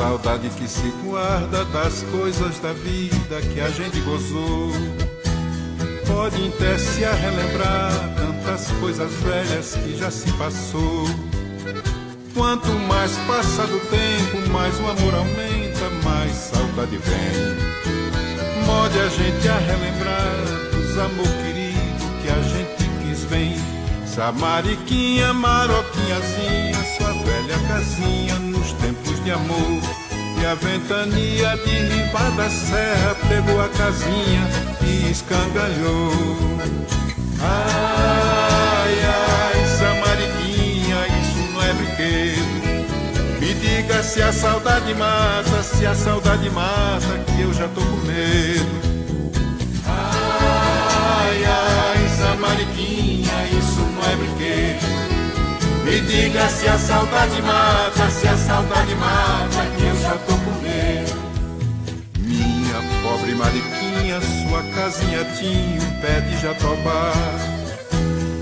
saudade que se guarda das coisas da vida que a gente gozou. Pode até se a relembrar tantas coisas velhas que já se passou. Quanto mais passa do tempo, mais o amor aumenta, mais saudade vem. Mode a gente a relembrar dos amor querido que a gente quis bem. Samariquinha, maroquinhazinha, sua velha casinha nos tempos de amor. E a ventania de riba da serra pegou a casinha e escangalhou. Ai, ai, Samariquinha, isso não é brinquedo. Me diga se a saudade mata, se a saudade mata, que eu já tô com medo. Ai, ai, Samariquinha, isso não é brinquedo. Me diga se a saudade mata, se a saudade mata, que eu já tô com medo. Minha pobre Mariquinha, sua casinha tinha um pé de jatobá,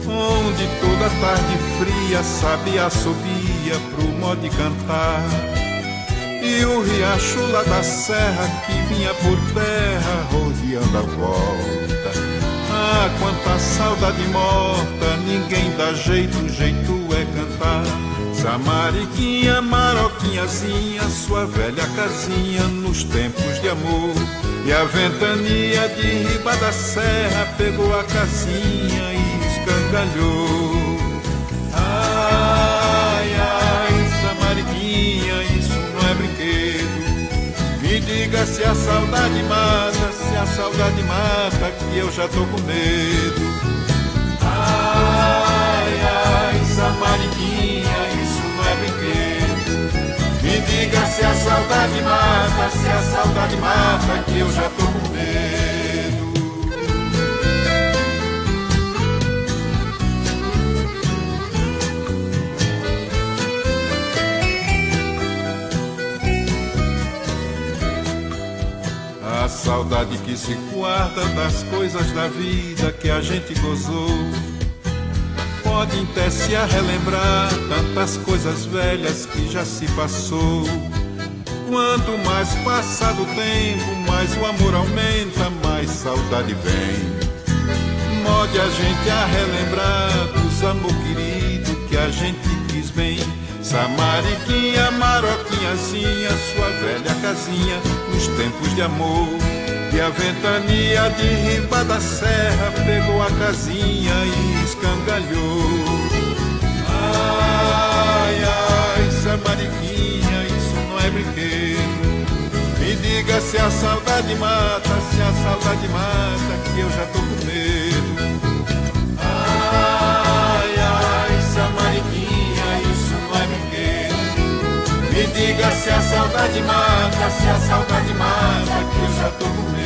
onde toda tarde fria sabia assobia pro modo de cantar. E o riacho lá da serra que vinha por terra rodeando a volta. Ah, quanta saudade morta, ninguém dá jeito, o jeito é cantar. Samariquinha, maroquinhazinha, sua velha casinha nos tempos de amor. E a ventania de riba da serra pegou a casinha e escangalhou. Ai, ai, Samariquinha, isso não é brinquedo. Me diga se a saudade mata, se a saudade mata, que eu já tô com medo. Ai, ai, Samariquinha, isso não é brinquedo. Me diga se a saudade mata, se a saudade mata, que eu já tô com medo. A saudade que se guarda das coisas da vida que a gente gozou. Pode até se a relembrar tantas coisas velhas que já se passou. Quanto mais passa do tempo, mais o amor aumenta, mais saudade vem. Mode a gente a relembrar dos amor querido que a gente quis bem. Samariquinha, maroquinhazinha, sua velha casinha nos tempos de amor. E a ventania de riba da serra pegou a casinha e escangalhou. Ai, ai, Samariquinha, isso não é brinquedo. Me diga se a saudade mata, se a saudade mata, que eu já tô com medo. Ai, ai, Samariquinha, isso não é brinquedo. Me diga se a saudade mata, se a saudade mata, que eu já tô com medo.